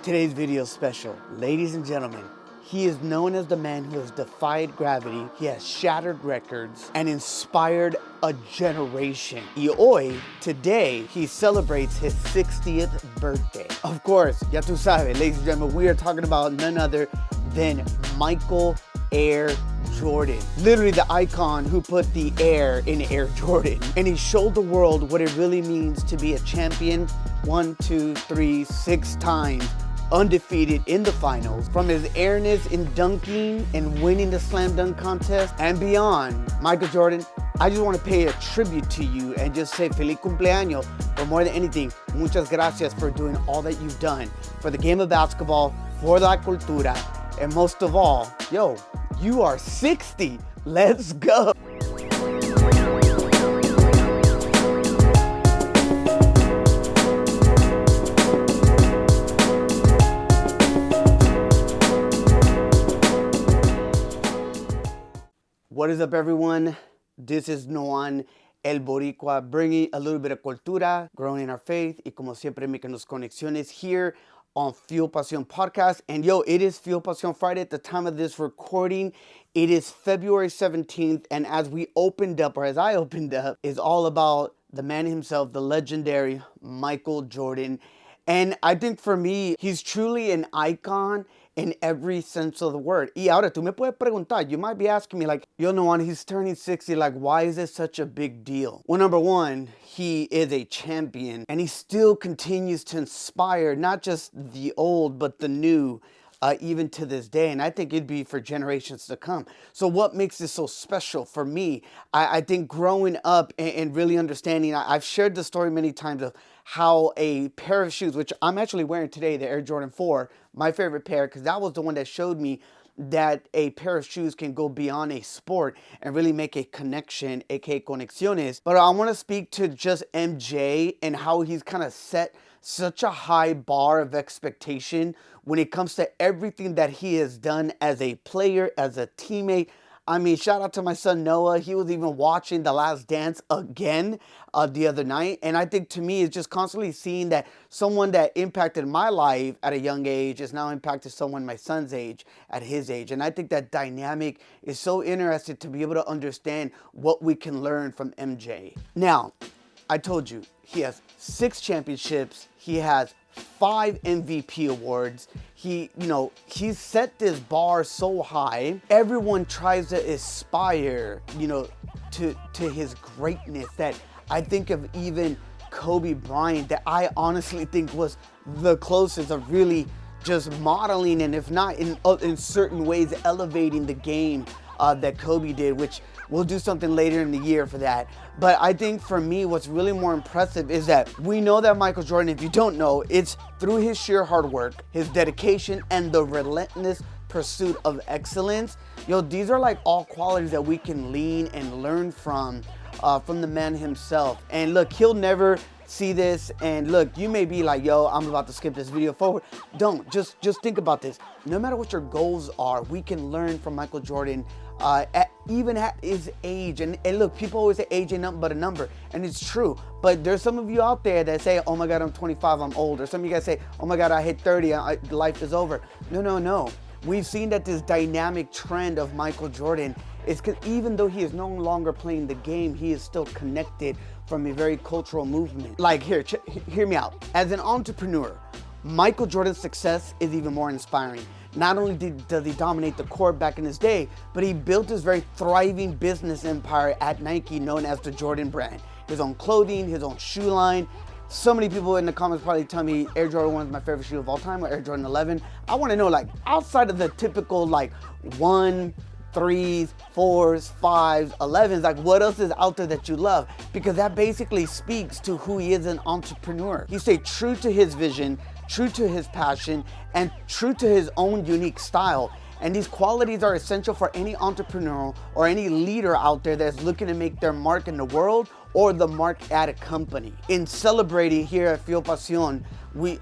Today's video is special. Ladies and gentlemen, he is known as the man who has defied gravity. He has shattered records and inspired a generation. Y hoy, today, he celebrates his 60th birthday. Of course, ya tú sabes, ladies and gentlemen, we are talking about none other than Michael Air Jordan. Literally the icon who put the air in Air Jordan. And he showed the world what it really means to be a champion 1, 2, 3, 6 times. Undefeated in the finals. From his airness in dunking and winning the slam dunk contest and beyond. Michael Jordan, I just want to pay a tribute to you and just say feliz cumpleaños, but more than anything, muchas gracias for doing all that you've done for the game of basketball, for la cultura, and most of all, yo, you are 60. Let's go. What is up, everyone? This is Noan El Boricua, bringing a little bit of cultura, growing in our faith, y como siempre, making those conexiones here on Fuel Pasión podcast. And yo, it is Fuel Pasión Friday at the time of this recording. It is February 17th, and as we opened up, or as I opened up, is all about the man himself, the legendary Michael Jordan. And I think for me, he's truly an icon in every sense of the word. Y ahora, tú me puedes preguntar, you might be asking me like, yo, Noan, he's turning 60, like, why is this such a big deal? Well, number one, he is a champion, and he still continues to inspire not just the old, but the new, even to this day. And I think it'd be for generations to come. So what makes this so special for me? I think growing up and really understanding, I've shared the story many times of how a pair of shoes, which I'm actually wearing today, the Air Jordan 4, my favorite pair, because that was the one that showed me that a pair of shoes can go beyond a sport and really make a connection, aka conexiones. But I want to speak to just MJ and how he's kind of set such a high bar of expectation when it comes to everything that he has done as a player, as a teammate. I mean, shout out to my son Noah. He was even watching The Last Dance again the other night. And I think to me, it's just constantly seeing that someone that impacted my life at a young age is now impacted someone my son's age at his age. And I think that dynamic is so interesting to be able to understand what we can learn from MJ. Now, I told you, he has 6 championships. He has 5 MVP awards. He's set this bar so high. Everyone tries to aspire, to his greatness, that I think of even Kobe Bryant, that I honestly think was the closest of really just modeling, and if not in certain ways, elevating the game that Kobe did, which we'll do something later in the year for that. But I think for me, what's really more impressive is that we know that Michael Jordan, if you don't know, it's through his sheer hard work, his dedication, and the relentless pursuit of excellence. These are like all qualities that we can lean and learn from the man himself. And look, he'll never see this, and look, you may be like, yo, I'm about to skip this video forward. Don't. Just think about this. No matter what your goals are, we can learn from Michael Jordan even at his age. And look, people always say age ain't nothing but a number, and it's true. But there's some of you out there that say, oh my God, I'm 25, I'm old. Or some of you guys say, oh my God, I hit 30, life is over. No. We've seen that this dynamic trend of Michael Jordan is, even though he is no longer playing the game, he is still connected from a very cultural movement. Like, hear me out. As an entrepreneur, Michael Jordan's success is even more inspiring. Not only does he dominate the court back in his day, but he built his very thriving business empire at Nike, known as the Jordan brand. His own clothing, his own shoe line. So many people in the comments probably tell me Air Jordan 1 is my favorite shoe of all time, or Air Jordan 11. I want to know, like, outside of the typical, like, 1, 3s, 4s, 5s, 11s, like, what else is out there that you love? Because that basically speaks to who he is, an entrepreneur. He stayed true to his vision, true to his passion, and true to his own unique style. And these qualities are essential for any entrepreneur or any leader out there that's looking to make their mark in the world or the mark at a company. In celebrating here at Fuel Pasión,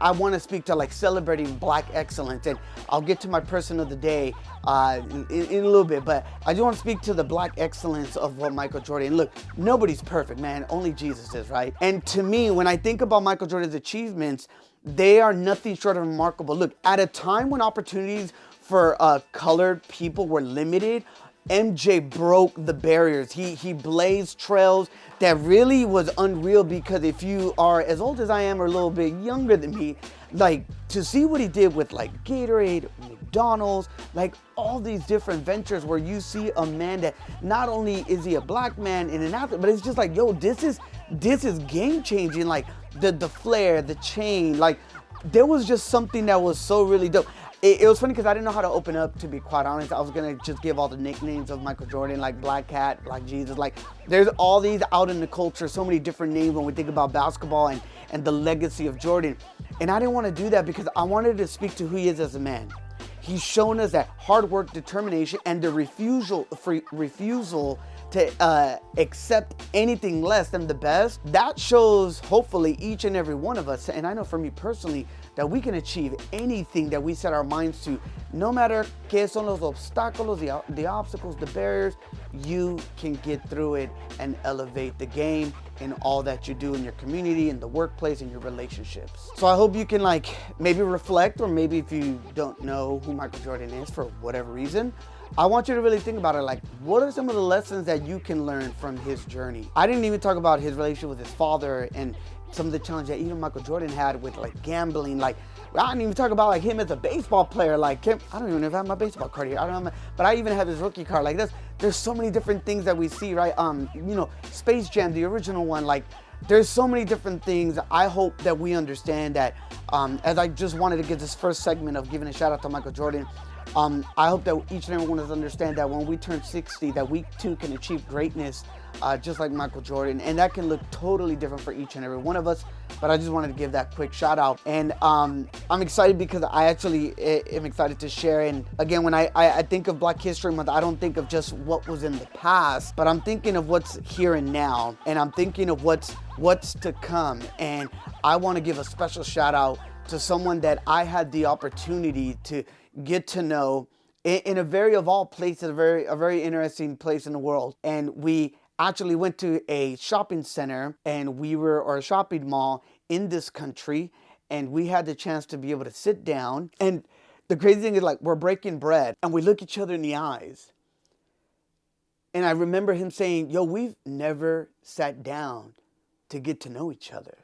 I want to speak to like celebrating Black excellence, and I'll get to my person of the day in a little bit, but I just want to speak to the Black excellence of what Michael Jordan. Look, nobody's perfect, man. Only Jesus is, right? And to me, when I think about Michael Jordan's achievements, they are nothing short of remarkable. Look, at a time when opportunities for colored people were limited, MJ broke the barriers. He blazed trails that really was unreal, because if you are as old as I am or a little bit younger than me, like, to see what he did with like Gatorade, McDonald's, like all these different ventures where you see a man that not only is he a black man and an athlete, but it's just like, yo, this is game changing. Like the flair, the chain, like there was just something that was so really dope. It was funny because I didn't know how to open up, to be quite honest. I was gonna just give all the nicknames of Michael Jordan, like Black Cat, Black Jesus. Like there's all these out in the culture, so many different names when we think about basketball and the legacy of Jordan. And I didn't want to do that because I wanted to speak to who he is as a man. He's shown us that hard work, determination, and the refusal to accept anything less than the best. That shows, hopefully, each and every one of us, and I know for me personally, that we can achieve anything that we set our minds to, no matter qué son los obstáculos, the obstacles, the barriers. You can get through it and elevate the game in all that you do in your community, in the workplace, in your relationships. So I hope you can like maybe reflect, or maybe if you don't know who Michael Jordan is for whatever reason, I want you to really think about it. Like, what are some of the lessons that you can learn from his journey? I didn't even talk about his relationship with his father and some of the challenges that even Michael Jordan had with like gambling. Like, I didn't even talk about like him as a baseball player. Like him, I don't even know if I have my baseball card here. I don't have but I even have his rookie card. Like there's so many different things that we see, right? You know, Space Jam, the original one. Like, there's so many different things. I hope that we understand that. As I just wanted to get this first segment of giving a shout out to Michael Jordan. I hope that each and every one of us understand that when we turn 60, that we too can achieve greatness, just like Michael Jordan. And that can look totally different for each and every one of us. But I just wanted to give that quick shout out. And I'm excited because I actually am excited to share. And again, when I think of Black History Month, I don't think of just what was in the past, but I'm thinking of what's here and now. And I'm thinking of what's to come. And I want to give a special shout out to someone that I had the opportunity to get to know in a very, of all places, a very interesting place in the world. And we actually went to a shopping center or a shopping mall in this country, and we had the chance to be able to sit down. And the crazy thing is, like, we're breaking bread and we look each other in the eyes. And I remember him saying, yo, we've never sat down to get to know each other.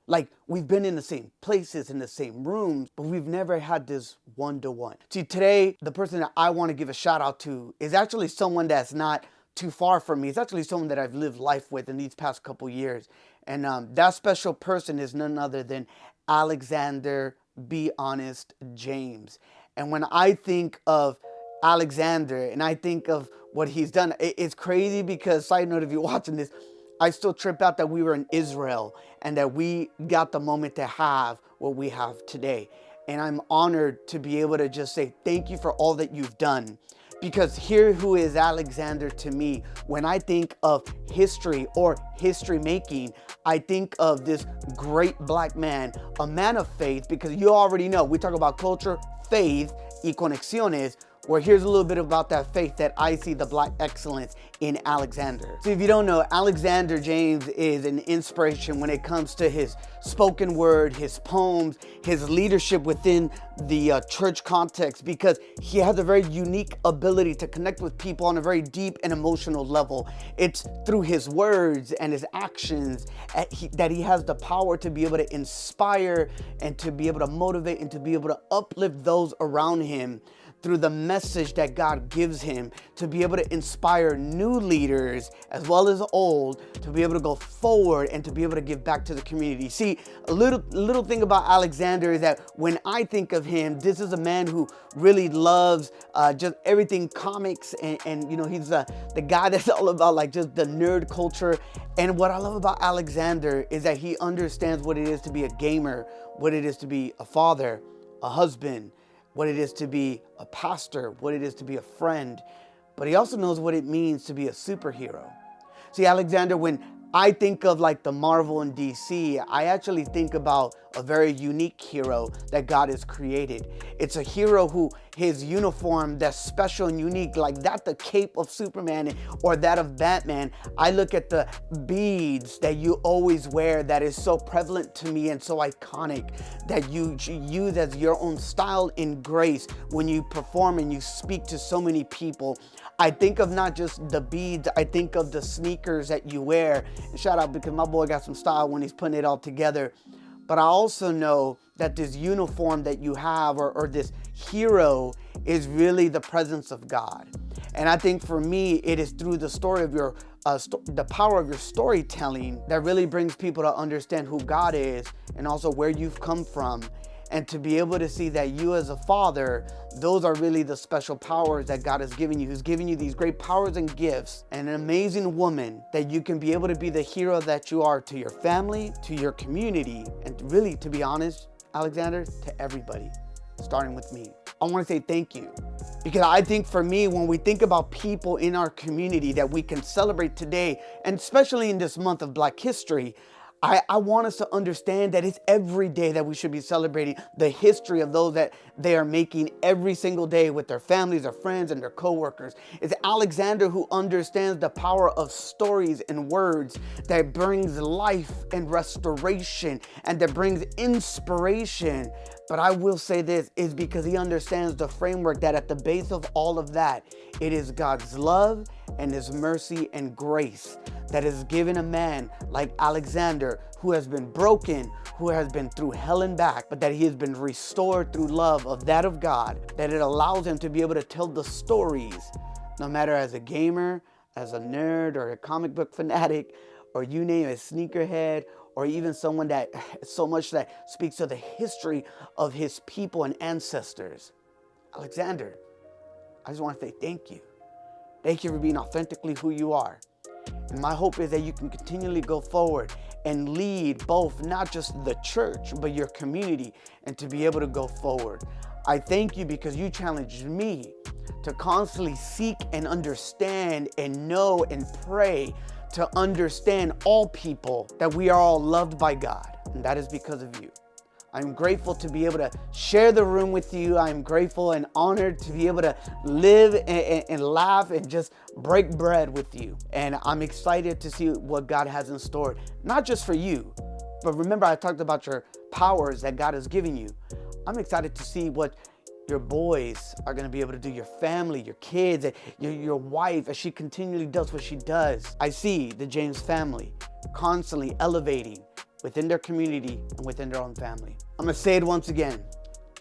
Like, we've been in the same places, in the same rooms, but we've never had this one-to-one. See, today, the person that I want to give a shout out to is actually someone that's not too far from me. It's actually someone that I've lived life with in these past couple years. And that special person is none other than Alexander, be honest, James. And when I think of Alexander and I think of what he's done, it's crazy because, side note, if you're watching this, I still trip out that we were in Israel and that we got the moment to have what we have today. And I'm honored to be able to just say thank you for all that you've done. Because here who is Alexander to me, when I think of history or history making, I think of this great black man, a man of faith, because you already know, we talk about culture, faith, y conexiones, where here's a little bit about that faith that I see the black excellence in Alexander. So if you don't know, Alexander James is an inspiration when it comes to his spoken word, his poems, his leadership within the church context, because he has a very unique ability to connect with people on a very deep and emotional level. It's through his words and his actions that he has the power to be able to inspire and to be able to motivate and to be able to uplift those around him through the message that God gives him, to be able to inspire new leaders as well as old to be able to go forward and to be able to give back to the community. See, a little thing about Alexander is that when I think of him, this is a man who really loves just everything comics, and you know, he's the guy that's all about like just the nerd culture. And what I love about Alexander is that he understands what it is to be a gamer, what it is to be a father, a husband, what it is to be a pastor, what it is to be a friend, but he also knows what it means to be a superhero. See, Alexander, when I think of like the Marvel and DC, I actually think about a very unique hero that God has created. It's a hero who his uniform that's special and unique, like that the cape of Superman or that of Batman. I look at the beads that you always wear that is so prevalent to me and so iconic that you use as your own style and grace when you perform and you speak to so many people. I think of not just the beads, I think of the sneakers that you wear. And shout out because my boy got some style when he's putting it all together. But I also know that this uniform that you have or this hero is really the presence of God. And I think for me, it is through the story of your, the power of your storytelling that really brings people to understand who God is and also where you've come from. And to be able to see that you as a father, those are really the special powers that God has given you. He's given you these great powers and gifts and an amazing woman that you can be able to be the hero that you are to your family, to your community, and really, to be honest, Alexander, to everybody, starting with me. I want to say thank you. Because I think for me, when we think about people in our community that we can celebrate today, and especially in this month of Black History, I want us to understand that it's every day that we should be celebrating the history of those that they are making every single day with their families, their friends, and their coworkers. It's Alexander who understands the power of stories and words that brings life and restoration and that brings inspiration. But I will say this is because he understands the framework that at the base of all of that, it is God's love and his mercy and grace that is given a man like Alexander who has been broken, who has been through hell and back, but that he has been restored through love of that of God, that it allows him to be able to tell the stories, no matter as a gamer, as a nerd or a comic book fanatic, or you name it, sneakerhead, or even someone that so much that speaks to the history of his people and ancestors. Alexander, I just want to say thank you. Thank you for being authentically who you are. And my hope is that you can continually go forward and lead both not just the church, but your community, and to be able to go forward. I thank you because you challenged me to constantly seek and understand and know and pray to understand all people, that we are all loved by God. And that is because of you. I'm grateful to be able to share the room with you. I'm grateful and honored to be able to live and laugh and just break bread with you. And I'm excited to see what God has in store, not just for you, but remember I talked about your powers that God has given you. I'm excited to see what your boys are going to be able to do, your family, your kids, your wife, as she continually does what she does. I see the James family constantly elevating within their community and within their own family. I'm going to say it once again.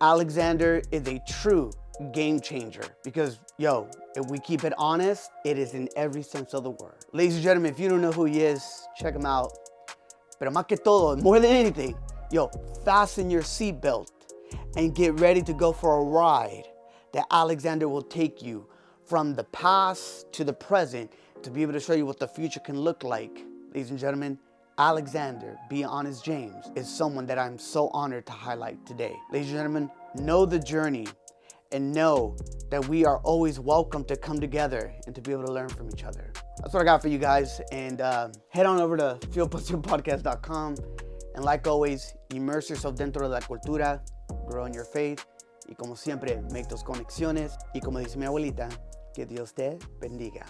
Alexander is a true game changer because, if we keep it honest, it is in every sense of the word. Ladies and gentlemen, if you don't know who he is, check him out. Pero más que todo, more than anything, fasten your seatbelt and get ready to go for a ride that Alexander will take you from the past to the present to be able to show you what the future can look like. Ladies and gentlemen, Alexander, be honest James, is someone that I'm so honored to highlight today. Ladies and gentlemen, know the journey and know that we are always welcome to come together and to be able to learn from each other. That's what I got for you guys. And head on over to fuelpasionpodcast.com. And like always, immerse yourself dentro de la cultura, grow in your faith, y como siempre, make those conexiones. Y como dice mi abuelita, que Dios te bendiga.